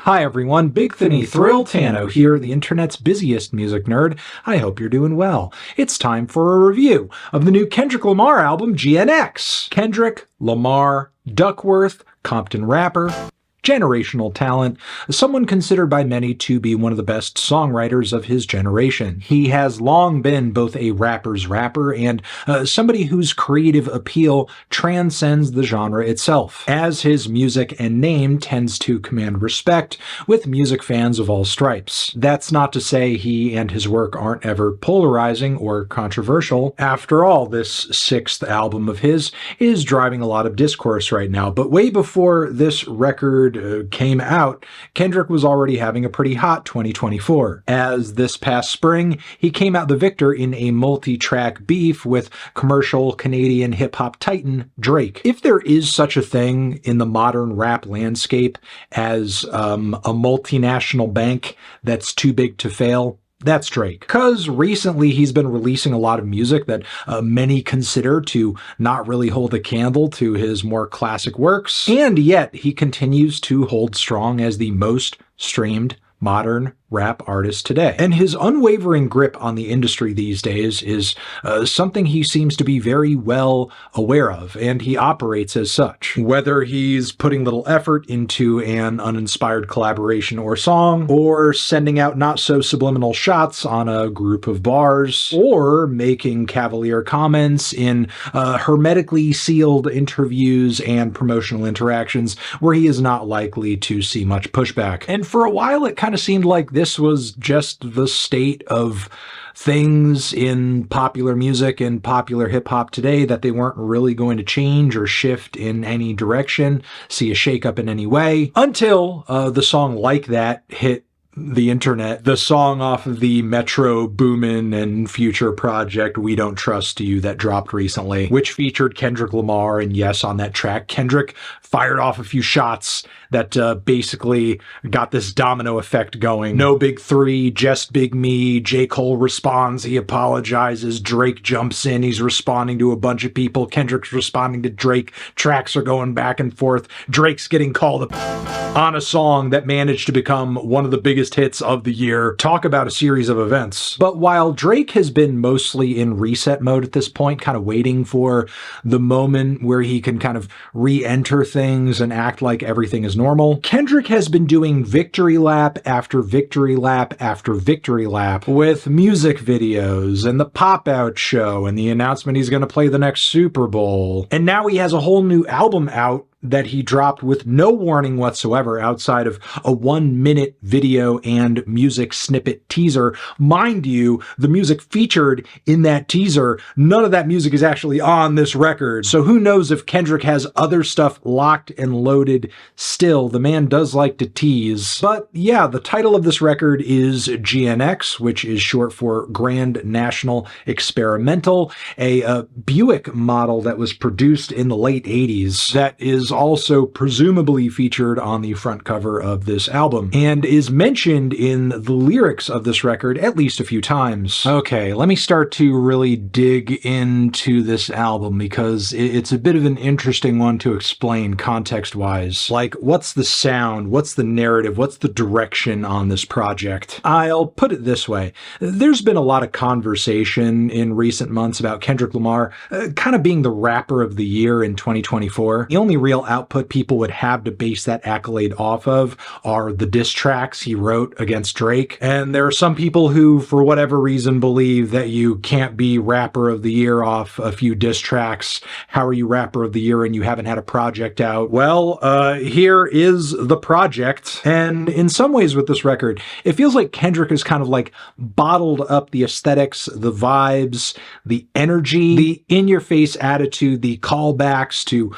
Hi everyone, Big Thinny Thrill Tano here, the internet's busiest music nerd. I hope you're doing well. It's time for a review of the new Kendrick Lamar album, GNX. Kendrick Lamar, Duckworth, Compton rapper, generational talent, someone considered by many to be one of the best songwriters of his generation. He has long been both a rapper's rapper and somebody whose creative appeal transcends the genre itself, as his music and name tends to command respect with music fans of all stripes. That's not to say he and his work aren't ever polarizing or controversial. After all, this sixth album of his is driving a lot of discourse right now, but way before this record came out, Kendrick was already having a pretty hot 2024. As this past spring, he came out the victor in a multi-track beef with commercial Canadian hip-hop titan Drake. If there is such a thing in the modern rap landscape as a multinational bank that's too big to fail, that's Drake. Because recently he's been releasing a lot of music that many consider to not really hold a candle to his more classic works, and yet he continues to hold strong as the most streamed modern rap artist today. And his unwavering grip on the industry these days is something he seems to be very well aware of, and he operates as such. Whether he's putting little effort into an uninspired collaboration or song, or sending out not-so-subliminal shots on a group of bars, or making cavalier comments in hermetically sealed interviews and promotional interactions where he is not likely to see much pushback. And for a while it kind of seemed like this was just the state of things in popular music and popular hip-hop today, that they weren't really going to change or shift in any direction, see a shakeup in any way, until the song Like That hit the internet. The song off of the Metro Boomin and Future project, We Don't Trust You, that dropped recently, which featured Kendrick Lamar, and yes, on that track, Kendrick fired off a few shots that basically got this domino effect going. No big three, just big me. J. Cole responds, he apologizes, Drake jumps in, he's responding to a bunch of people, Kendrick's responding to Drake, tracks are going back and forth, Drake's getting called on a song that managed to become one of the biggest hits of the year. Talk about a series of events. But while Drake has been mostly in reset mode at this point, kind of waiting for the moment where he can kind of re-enter things and act like everything is normal, Kendrick has been doing victory lap after victory lap after victory lap with music videos and the pop-out show and the announcement he's going to play the next Super Bowl. And now he has a whole new album out that he dropped with no warning whatsoever outside of a 1-minute video and music snippet teaser. Mind you, the music featured in that teaser, none of that music is actually on this record. So who knows if Kendrick has other stuff locked and loaded still. The man does like to tease. But yeah, the title of this record is GNX, which is short for Grand National Experimental, a Buick model that was produced in the late 80s that is also presumably featured on the front cover of this album, and is mentioned in the lyrics of this record at least a few times. Okay, let me start to really dig into this album, because it's a bit of an interesting one to explain context-wise. Like, what's the sound? What's the narrative? What's the direction on this project? I'll put it this way. There's been a lot of conversation in recent months about Kendrick Lamar kind of being the rapper of the year in 2024. The only real output people would have to base that accolade off of are the diss tracks he wrote against Drake. And there are some people who, for whatever reason, believe that you can't be rapper of the year off a few diss tracks. How are you rapper of the year and you haven't had a project out? Well, here is the project. And in some ways with this record, it feels like Kendrick has kind of like bottled up the aesthetics, the vibes, the energy, the in-your-face attitude, the callbacks to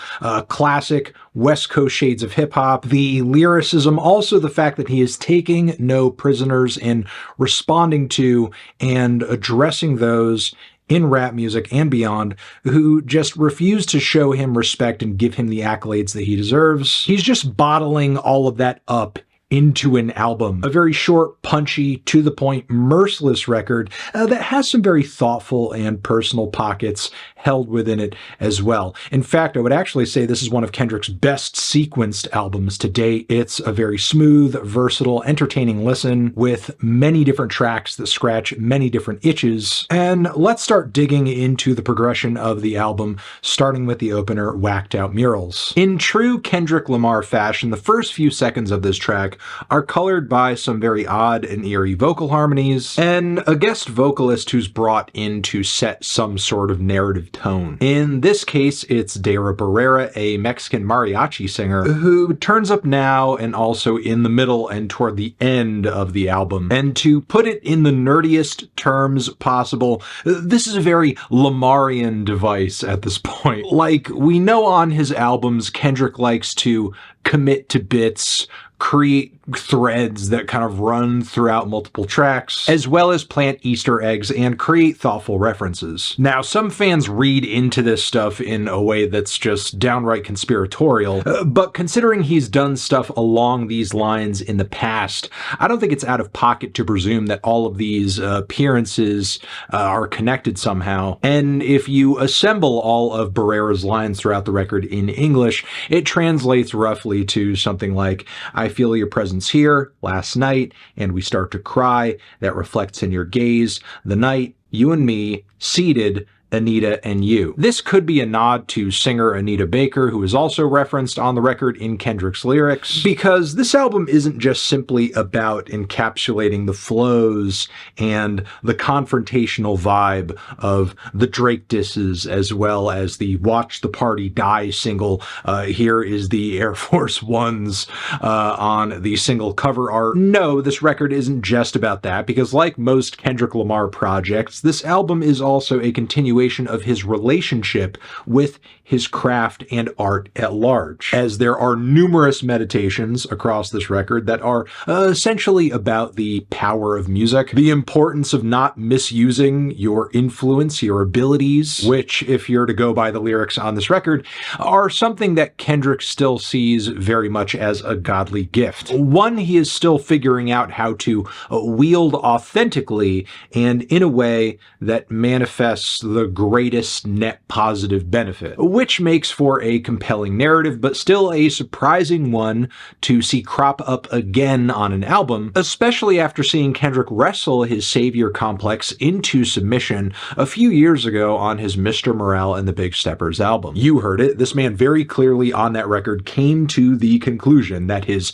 classic West Coast shades of hip-hop, the lyricism, also the fact that he is taking no prisoners in responding to and addressing those in rap music and beyond who just refuse to show him respect and give him the accolades that he deserves. He's just bottling all of that up into an album. A very short, punchy, to-the-point, merciless record that has some very thoughtful and personal pockets held within it as well. In fact, I would actually say this is one of Kendrick's best sequenced albums to date. It's a very smooth, versatile, entertaining listen with many different tracks that scratch many different itches. And let's start digging into the progression of the album, starting with the opener, Whacked Out Murals. In true Kendrick Lamar fashion, the first few seconds of this track are colored by some very odd and eerie vocal harmonies, and a guest vocalist who's brought in to set some sort of narrative tone. In this case, it's Dara Barrera, a Mexican mariachi singer, who turns up now and also in the middle and toward the end of the album. And to put it in the nerdiest terms possible, this is a very Lamarian device at this point. Like, we know on his albums, Kendrick likes to commit to bits, create threads that kind of run throughout multiple tracks, as well as plant Easter eggs and create thoughtful references. Now, some fans read into this stuff in a way that's just downright conspiratorial, but considering he's done stuff along these lines in the past, I don't think it's out of pocket to presume that all of these appearances are connected somehow. And if you assemble all of Barrera's lines throughout the record in English, it translates roughly to something like, I feel your presence here last night, and we start to cry. That reflects in your gaze. The night, you and me, seated, Anita and you. This could be a nod to singer Anita Baker, who is also referenced on the record in Kendrick's lyrics, because this album isn't just simply about encapsulating the flows and the confrontational vibe of the Drake disses, as well as the Watch the Party Die single. Here is the Air Force Ones on the single cover art. No, this record isn't just about that, because like most Kendrick Lamar projects, this album is also a continuation of his relationship with his craft and art at large, as there are numerous meditations across this record that are essentially about the power of music, the importance of not misusing your influence, your abilities, which, if you're to go by the lyrics on this record, are something that Kendrick still sees very much as a godly gift. One he is still figuring out how to wield authentically and in a way that manifests the greatest net positive benefit, which makes for a compelling narrative, but still a surprising one to see crop up again on an album, especially after seeing Kendrick wrestle his savior complex into submission a few years ago on his Mr. Morale and the Big Steppers album. You heard it, this man very clearly on that record came to the conclusion that his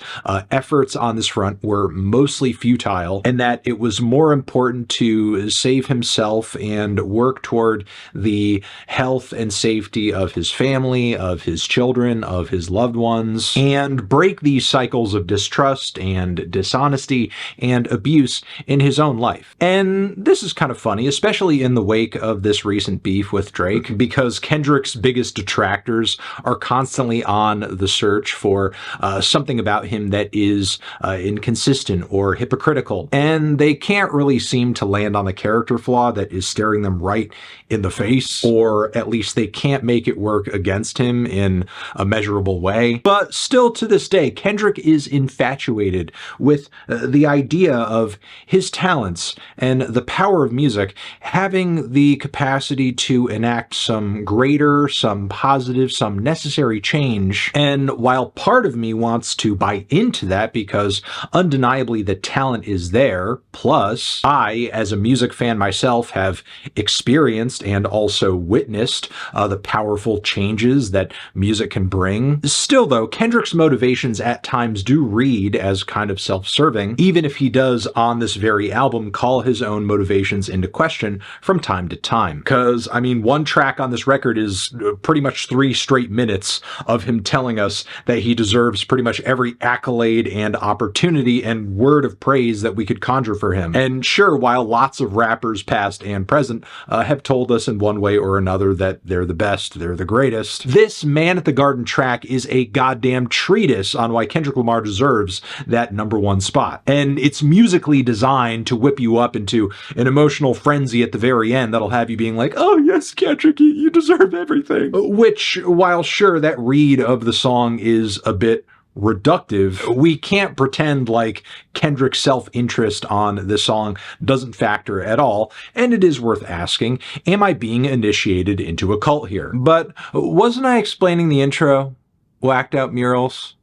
efforts on this front were mostly futile, and that it was more important to save himself and work toward the health and safety of his family, of his children, of his loved ones, and break these cycles of distrust and dishonesty and abuse in his own life. And this is kind of funny, especially in the wake of this recent beef with Drake, because Kendrick's biggest detractors are constantly on the search for something about him that is inconsistent or hypocritical, and they can't really seem to land on the character flaw that is staring them right in the face, or at least they can't make it work against him in a measurable way. But still to this day, Kendrick is infatuated with the idea of his talents and the power of music having the capacity to enact some greater, some positive, some necessary change. And while part of me wants to buy into that because undeniably the talent is there, plus I, as a music fan myself, have experienced and also witnessed the powerful changes that music can bring. Still though, Kendrick's motivations at times do read as kind of self-serving, even if he does on this very album call his own motivations into question from time to time. Because, I mean, one track on this record is pretty much 3 straight minutes of him telling us that he deserves pretty much every accolade and opportunity and word of praise that we could conjure for him. And sure, while lots of rappers past and present have told us in one way or another that they're the best, they're the greatest, this Man at the Garden track is a goddamn treatise on why Kendrick Lamar deserves that #1 spot. And it's musically designed to whip you up into an emotional frenzy at the very end that'll have you being like, oh yes, Kendrick, you deserve everything. Which, while sure, that read of the song is a bit reductive. We can't pretend like Kendrick's self-interest on this song doesn't factor at all, and it is worth asking, am I being initiated into a cult here? But wasn't I explaining the intro? Whacked out murals?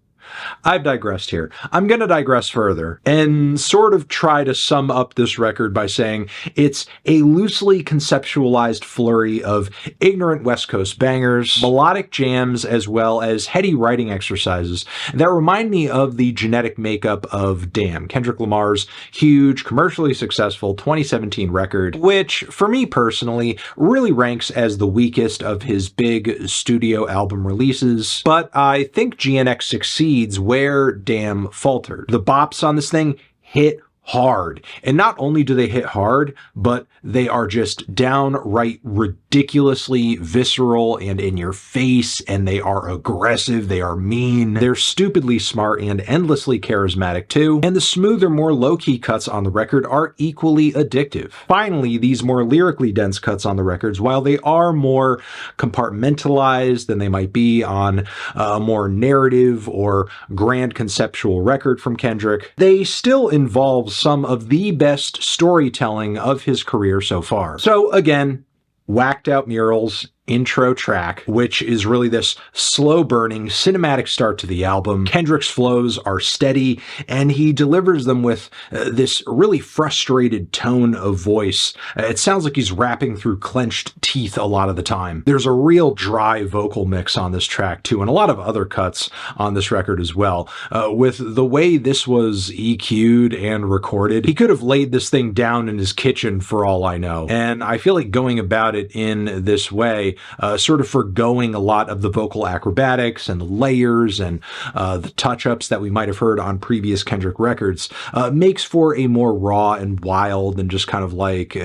I've digressed here. I'm going to digress further and sort of try to sum up this record by saying it's a loosely conceptualized flurry of ignorant West Coast bangers, melodic jams, as well as heady writing exercises that remind me of the genetic makeup of Damn, Kendrick Lamar's huge, commercially successful 2017 record, which, for me personally, really ranks as the weakest of his big studio album releases. But I think GNX succeeds where Damn faltered. The bops on this thing hit hard. And not only do they hit hard, but they are just downright ridiculously visceral and in your face, and they are aggressive, they are mean, they're stupidly smart and endlessly charismatic too, and the smoother, more low-key cuts on the record are equally addictive. Finally, these more lyrically dense cuts on the records, while they are more compartmentalized than they might be on a more narrative or grand conceptual record from Kendrick, they still involve some of the best storytelling of his career so far. So again, whacked out murals, intro track, which is really this slow-burning cinematic start to the album. Kendrick's flows are steady, and he delivers them with this really frustrated tone of voice. It sounds like he's rapping through clenched teeth a lot of the time. There's a real dry vocal mix on this track too, and a lot of other cuts on this record as well. With the way this was EQ'd and recorded, he could have laid this thing down in his kitchen for all I know. And I feel like going about it in this way, sort of forgoing a lot of the vocal acrobatics and the layers and the touch-ups that we might have heard on previous Kendrick records, makes for a more raw and wild and just kind of like,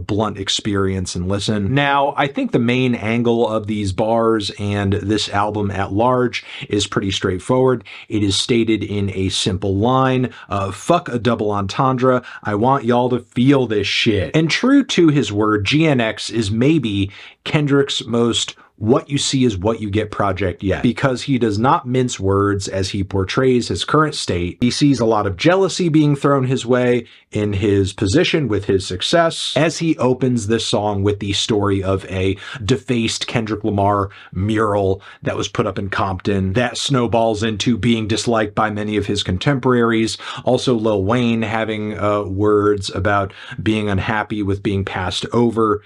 blunt experience and listen. Now, I think the main angle of these bars and this album at large is pretty straightforward. It is stated in a simple line, fuck a double entendre, I want y'all to feel this shit. And true to his word, GNX is maybe Kendrick's most what you see is what you get project yet, because he does not mince words as he portrays his current state. He sees a lot of jealousy being thrown his way in his position with his success as he opens this song with the story of a defaced Kendrick Lamar mural that was put up in Compton that snowballs into being disliked by many of his contemporaries. Also Lil Wayne having words about being unhappy with being passed over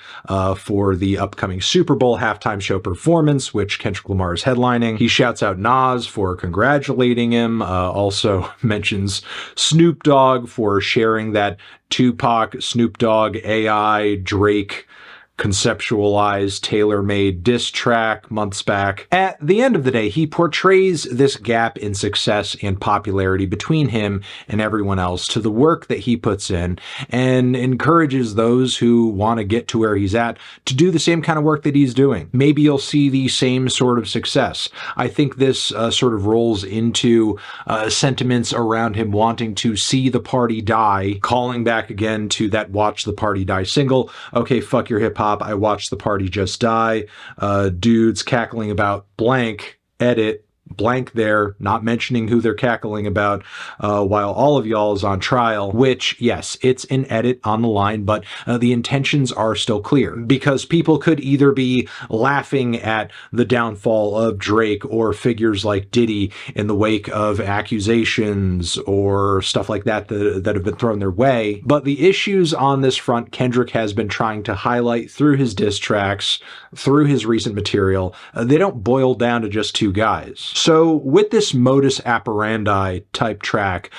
for the upcoming Super Bowl halftime show performance, which Kendrick Lamar is headlining. He shouts out Nas for congratulating him, also mentions Snoop Dogg for sharing that Tupac, Snoop Dogg, AI, Drake conceptualized, tailor-made diss track months back. At the end of the day, he portrays this gap in success and popularity between him and everyone else to the work that he puts in, and encourages those who want to get to where he's at to do the same kind of work that he's doing. Maybe you'll see the same sort of success. I think this sort of rolls into sentiments around him wanting to see the party die, calling back again to that Watch the Party Die single. Okay, fuck your hip-hop, I watched the party just die. Dudes cackling about blank, edit, blank there, not mentioning who they're cackling about, while all of y'all is on trial, which, yes, it's an edit on the line, but the intentions are still clear, because people could either be laughing at the downfall of Drake or figures like Diddy in the wake of accusations or stuff like that that have been thrown their way, but the issues on this front Kendrick has been trying to highlight through his diss tracks, through his recent material, they don't boil down to just two guys. So with this modus operandi type track,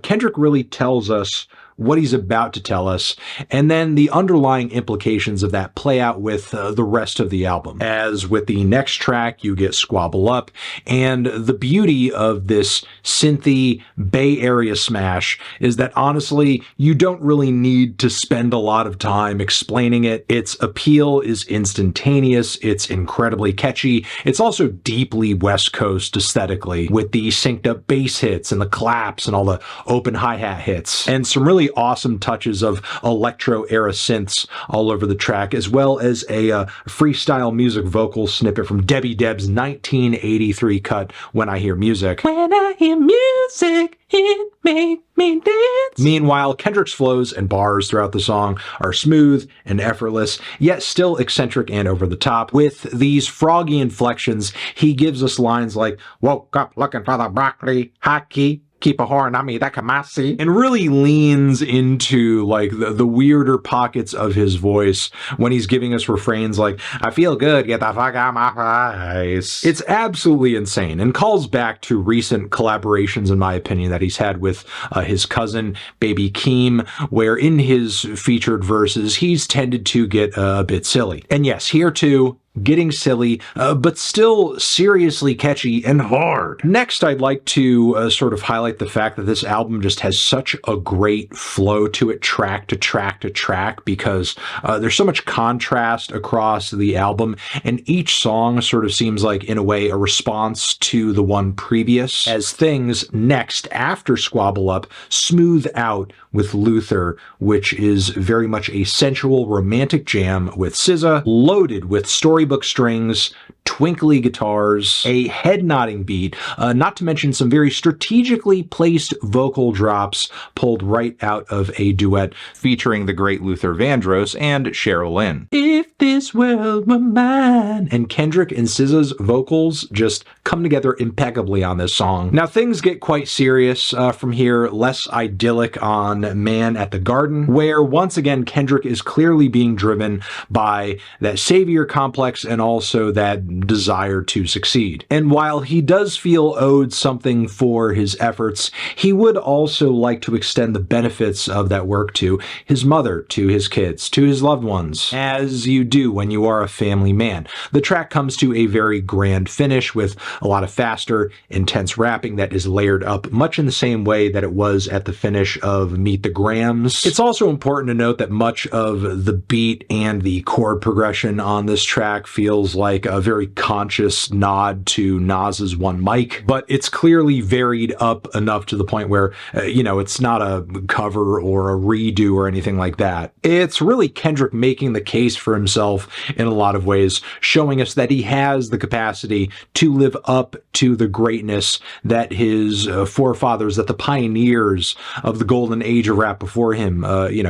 Kendrick really tells us what he's about to tell us, and then the underlying implications of that play out with the rest of the album. As with the next track, you get Squabble Up, and the beauty of this synthy Bay Area smash is that honestly, you don't really need to spend a lot of time explaining it. Its appeal is instantaneous, it's incredibly catchy, it's also deeply West Coast aesthetically, with the synced up bass hits and the claps and all the open hi-hat hits, and some really really awesome touches of electro-era synths all over the track, as well as a freestyle music vocal snippet from Debbie Deb's 1983 cut, When I Hear Music. When I hear music, it make me dance. Meanwhile, Kendrick's flows and bars throughout the song are smooth and effortless, yet still eccentric and over the top. With these froggy inflections, he gives us lines like, woke up looking for the broccoli, hockey, keep a horn on me, that kamasi, and really leans into like the weirder pockets of his voice when he's giving us refrains like, I feel good, get the fuck out my face. It's absolutely insane and calls back to recent collaborations, in my opinion, that he's had with his cousin, Baby Keem, where in his featured verses, he's tended to get a bit silly. And yes, here too, getting silly, but still seriously catchy and hard. Next, I'd like to sort of highlight the fact that this album just has such a great flow to it, track to track to track, because there's so much contrast across the album, and each song sort of seems like, in a way, a response to the one previous, as things next after Squabble Up smooth out with Luther, which is very much a sensual romantic jam with SZA, loaded with storybook strings, twinkly guitars, a head-nodding beat, not to mention some very strategically placed vocal drops pulled right out of a duet featuring the great Luther Vandross and Cheryl Lynn. If this world were mine. And Kendrick and SZA's vocals just come together impeccably on this song. Now things get quite serious from here, less idyllic on Man at the Garden, where once again Kendrick is clearly being driven by that savior complex and also that desire to succeed. And while he does feel owed something for his efforts, he would also like to extend the benefits of that work to his mother, to his kids, to his loved ones, as you do when you are a family man. The track comes to a very grand finish with a lot of faster, intense rapping that is layered up much in the same way that it was at the finish of Meet the Grams. It's also important to note that much of the beat and the chord progression on this track feels like a very conscious nod to Nas's One Mic, but it's clearly varied up enough to the point where, it's not a cover or a redo or anything like that. It's really Kendrick making the case for himself in a lot of ways, showing us that he has the capacity to live up to the greatness that his forefathers, that the pioneers of the golden age of rap before him,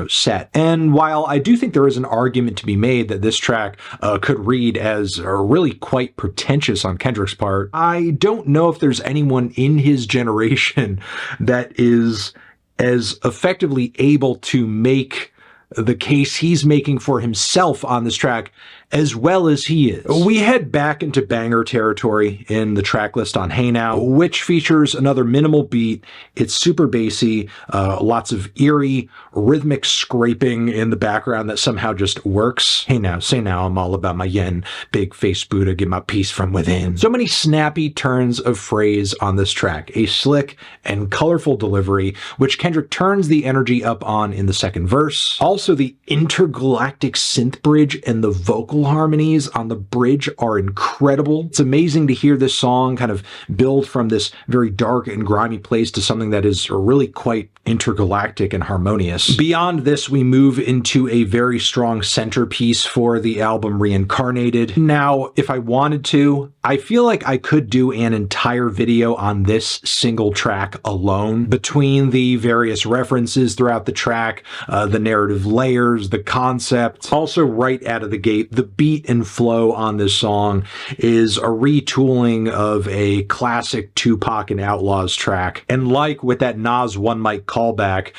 set. And while I do think there is an argument to be made that this track could read as really quite pretentious on Kendrick's part, I don't know if there's anyone in his generation that is as effectively able to make the case he's making for himself on this track as well as he is. We head back into banger territory in the track list on Hey Now, which features another minimal beat. It's super bassy, lots of eerie, rhythmic scraping in the background that somehow just works. Hey now, say now, I'm all about my yen. Big face Buddha, get my peace from within. So many snappy turns of phrase on this track. A slick and colorful delivery, which Kendrick turns the energy up on in the second verse. Also, the intergalactic synth bridge and the vocal harmonies on the bridge are incredible. It's amazing to hear this song kind of build from this very dark and grimy place to something that is really quite intergalactic and harmonious. Beyond this, we move into a very strong centerpiece for the album, Reincarnated. Now, if I wanted to, I feel like I could do an entire video on this single track alone, between the various references throughout the track, the narrative layers, the concept. Also, right out of the gate, the beat and flow on this song is a retooling of a classic Tupac and Outlaw's track. And like with that Nas One Mic callback,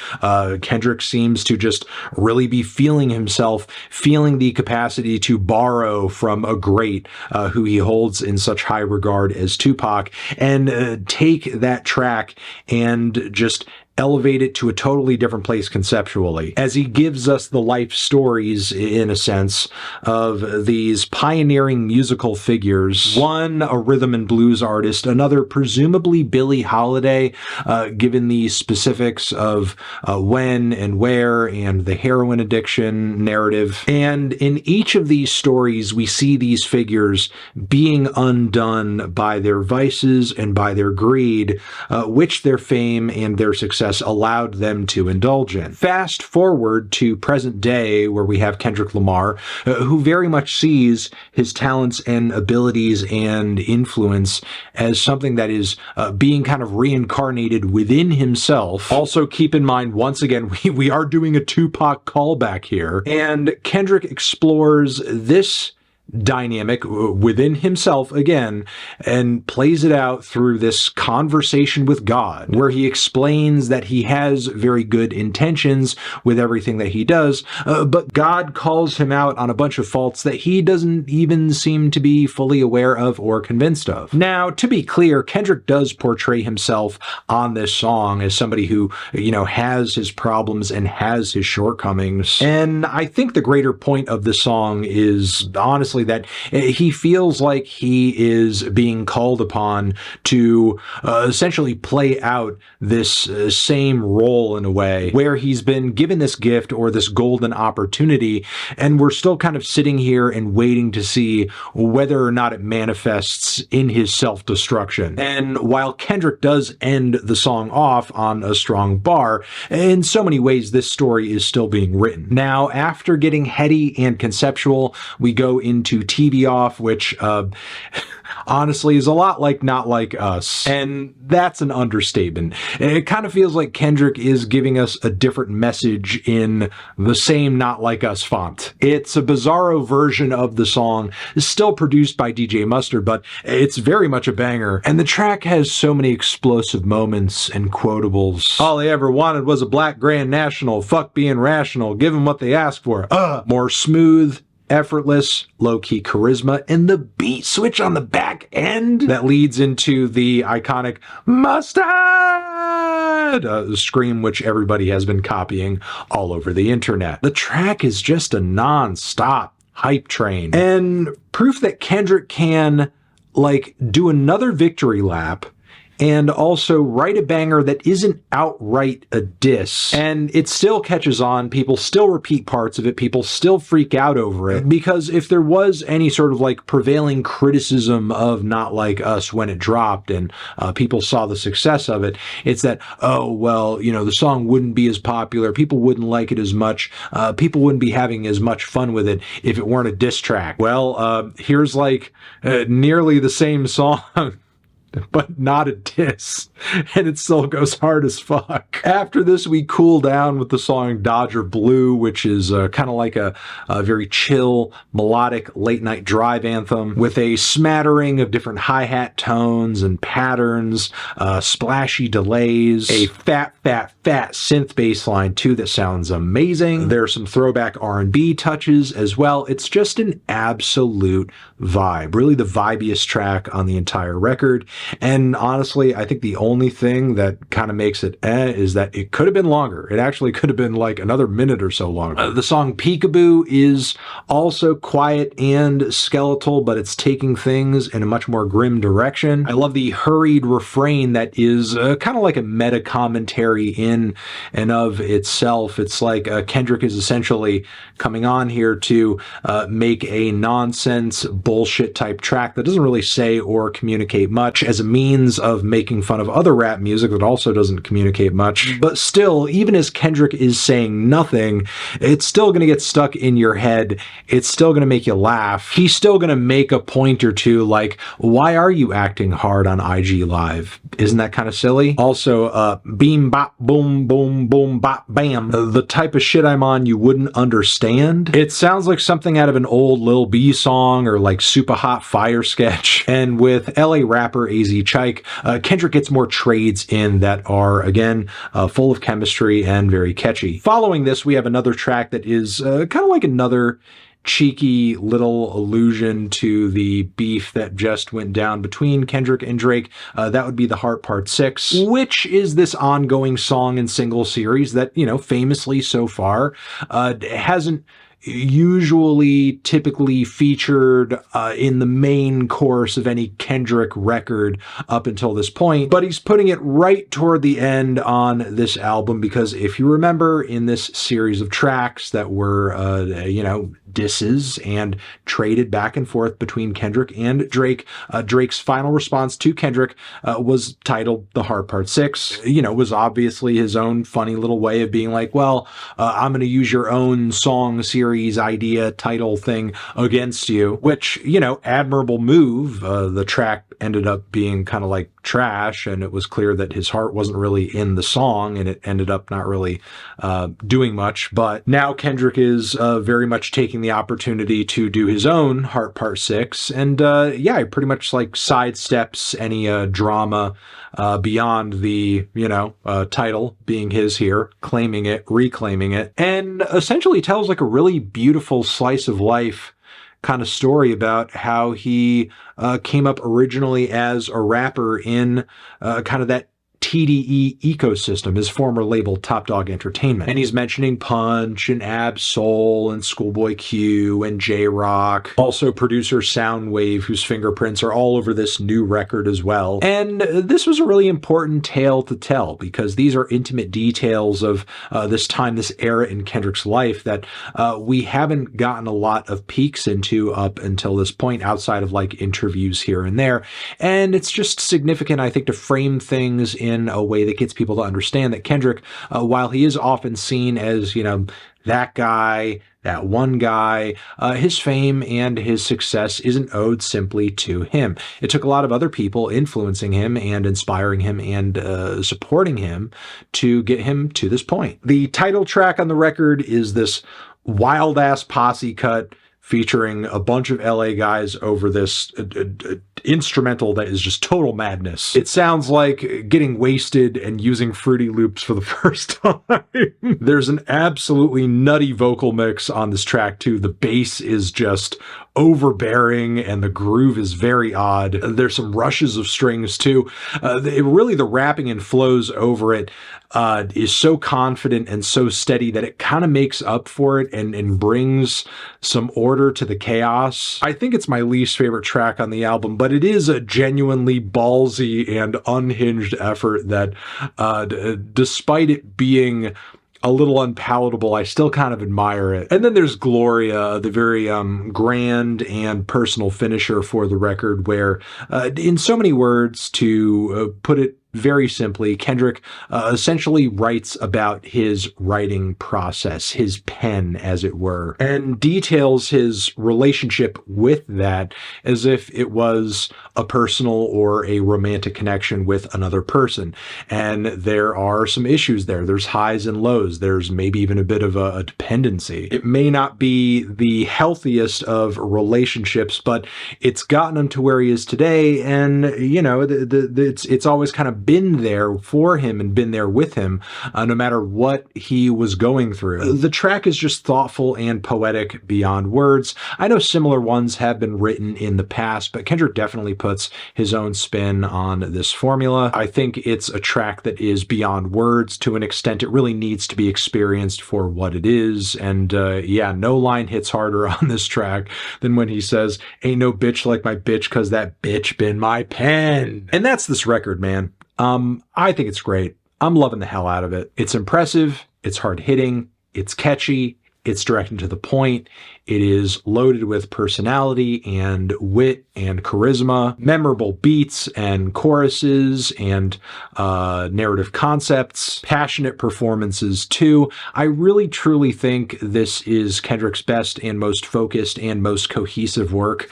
Kendrick seems to just really be feeling himself, feeling the capacity to borrow from a great who he holds in such high regard as Tupac, and take that track and just elevate it to a totally different place conceptually, as he gives us the life stories, in a sense, of these pioneering musical figures. One, a rhythm and blues artist, another, presumably Billie Holiday, given the specifics of when and where and the heroin addiction narrative. And in each of these stories, we see these figures being undone by their vices and by their greed, which their fame and their success success allowed them to indulge in. Fast forward to present day, where we have Kendrick Lamar, who very much sees his talents and abilities and influence as something that is being kind of reincarnated within himself. Also, keep in mind, once again, we are doing a Tupac callback here, and Kendrick explores this dynamic within himself again and plays it out through this conversation with God, where he explains that he has very good intentions with everything that he does, but God calls him out on a bunch of faults that he doesn't even seem to be fully aware of or convinced of. Now, to be clear, Kendrick does portray himself on this song as somebody who, has his problems and has his shortcomings. And I think the greater point of the song is honestly that he feels like he is being called upon to essentially play out this same role in a way, where he's been given this gift or this golden opportunity, and we're still kind of sitting here and waiting to see whether or not it manifests in his self-destruction. And while Kendrick does end the song off on a strong bar, in so many ways this story is still being written. Now, after getting heady and conceptual, we go into TV Off, which honestly is a lot like Not Like Us, and that's an understatement. It kind of feels like Kendrick is giving us a different message in the same Not Like Us font. It's a bizarro version of the song, still produced by DJ Mustard, but it's very much a banger, and the track has so many explosive moments and quotables. All they ever wanted was a black Grand National, fuck being rational, give them what they asked for. More smooth, effortless, low-key charisma, and the beat switch on the back end that leads into the iconic mustard scream, which everybody has been copying all over the internet. The track is just a non-stop hype train, and proof that Kendrick can do another victory lap and also write a banger that isn't outright a diss. And it still catches on, people still repeat parts of it, people still freak out over it. Because if there was any sort of prevailing criticism of Not Like Us when it dropped and people saw the success of it, it's that, the song wouldn't be as popular, people wouldn't like it as much, people wouldn't be having as much fun with it if it weren't a diss track. Well, here's nearly the same song, but not a diss, and it still goes hard as fuck. After this, we cool down with the song Dodger Blue, which is kind of like a very chill, melodic late-night drive anthem with a smattering of different hi-hat tones and patterns, splashy delays, a fat synth bass line too that sounds amazing. There are some throwback R&B touches as well. It's just an absolute vibe, really the vibiest track on the entire record. And honestly, I think the only thing that kind of makes it is that it could have been longer. It actually could have been another minute or so longer. The song Peekaboo is also quiet and skeletal, but it's taking things in a much more grim direction. I love the hurried refrain that is kind of like a meta commentary in and of itself. It's like Kendrick is essentially coming on here to make a nonsense bullshit type track that doesn't really say or communicate much, as a means of making fun of other rap music that also doesn't communicate much. But still, even as Kendrick is saying nothing, it's still going to get stuck in your head. It's still going to make you laugh. He's still going to make a point or two why are you acting hard on IG Live? Isn't that kind of silly? Also, beam bop boom boom boom bop bam. The type of shit I'm on you wouldn't understand. It sounds like something out of an old Lil B song or Super Hot Fire sketch. And with LA rapper AZ Chike, Kendrick gets more trades in that are, again, full of chemistry and very catchy. Following this, we have another track that is kind of like another cheeky little allusion to the beef that just went down between Kendrick and Drake. That would be The Heart Part 6, which is this ongoing song and single series that, famously so far, hasn't typically featured in the main course of any Kendrick record up until this point, but he's putting it right toward the end on this album, because if you remember in this series of tracks that were, disses and traded back and forth between Kendrick and Drake. Drake's final response to Kendrick was titled The Hard Part 6. You know, was obviously his own funny little way of being like, well, I'm going to use your own song series idea title thing against you, which, you know, admirable move. The track ended up being kind of like trash, and it was clear that his heart wasn't really in the song, and it ended up not really doing much. But now Kendrick is very much taking the opportunity to do his own Heart Part 6, and yeah, he pretty much like sidesteps any drama beyond the, you know, title being his here, claiming it, reclaiming it, and essentially tells like a really beautiful slice of life kind of story about how he came up originally as a rapper in kind of that TDE ecosystem, his former label Top Dog Entertainment. And he's mentioning Punch and Ab Soul and Schoolboy Q and J-Rock, also producer Soundwave, whose fingerprints are all over this new record as well. And this was a really important tale to tell, because these are intimate details of this time, this era in Kendrick's life that we haven't gotten a lot of peeks into up until this point, outside of like interviews here and there. And it's just significant, I think, to frame things in a way that gets people to understand that Kendrick, while he is often seen as, you know, that guy, that one guy, his fame and his success isn't owed simply to him. It took a lot of other people influencing him and inspiring him and supporting him to get him to this point. The title track on the record is this wild-ass posse cut featuring a bunch of LA guys over this instrumental that is just total madness. It sounds like getting wasted and using Fruity Loops for the first time. There's an absolutely nutty vocal mix on this track too. The bass is just overbearing and the groove is very odd. There's some rushes of strings too. Really, the rapping and flows over it is so confident and so steady that it kind of makes up for it and brings some order to the chaos. I think it's my least favorite track on the album, but it is a genuinely ballsy and unhinged effort that, despite it being a little unpalatable, I still kind of admire it. And then there's Gloria, the very grand and personal finisher for the record, where in so many words, to put it very simply, Kendrick essentially writes about his writing process, his pen, as it were, and details his relationship with that as if it was a personal or a romantic connection with another person. And there are some issues there. There's highs and lows. There's maybe even a bit of a dependency. It may not be the healthiest of relationships, but it's gotten him to where he is today. And, you know, it's always kind of been there for him and been there with him, no matter what he was going through. The track is just thoughtful and poetic beyond words. I know similar ones have been written in the past, but Kendrick definitely puts his own spin on this formula. I think it's a track that is beyond words to an extent. It really needs to be experienced for what it is. And yeah, no line hits harder on this track than when he says, "Ain't no bitch like my bitch, 'cause that bitch been my pen." And that's this record, man. I think it's great. I'm loving the hell out of it. It's impressive. It's hard hitting. It's catchy. It's direct and to the point. It is loaded with personality and wit and charisma, memorable beats and choruses and narrative concepts, passionate performances too. I really truly think this is Kendrick's best and most focused and most cohesive work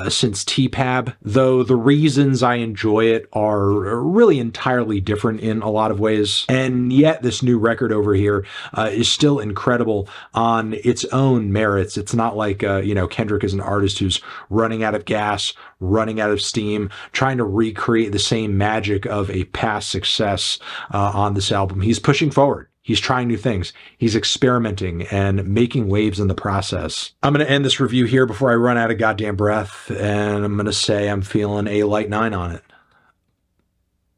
since T-Pab, though the reasons I enjoy it are really entirely different in a lot of ways. And yet this new record over here is still incredible on its own merits. It's not like, you know, Kendrick is an artist who's running out of gas, running out of steam, trying to recreate the same magic of a past success on this album. He's pushing forward. He's trying new things. He's experimenting and making waves in the process. I'm going to end this review here before I run out of goddamn breath, and I'm going to say I'm feeling a light 9 on it.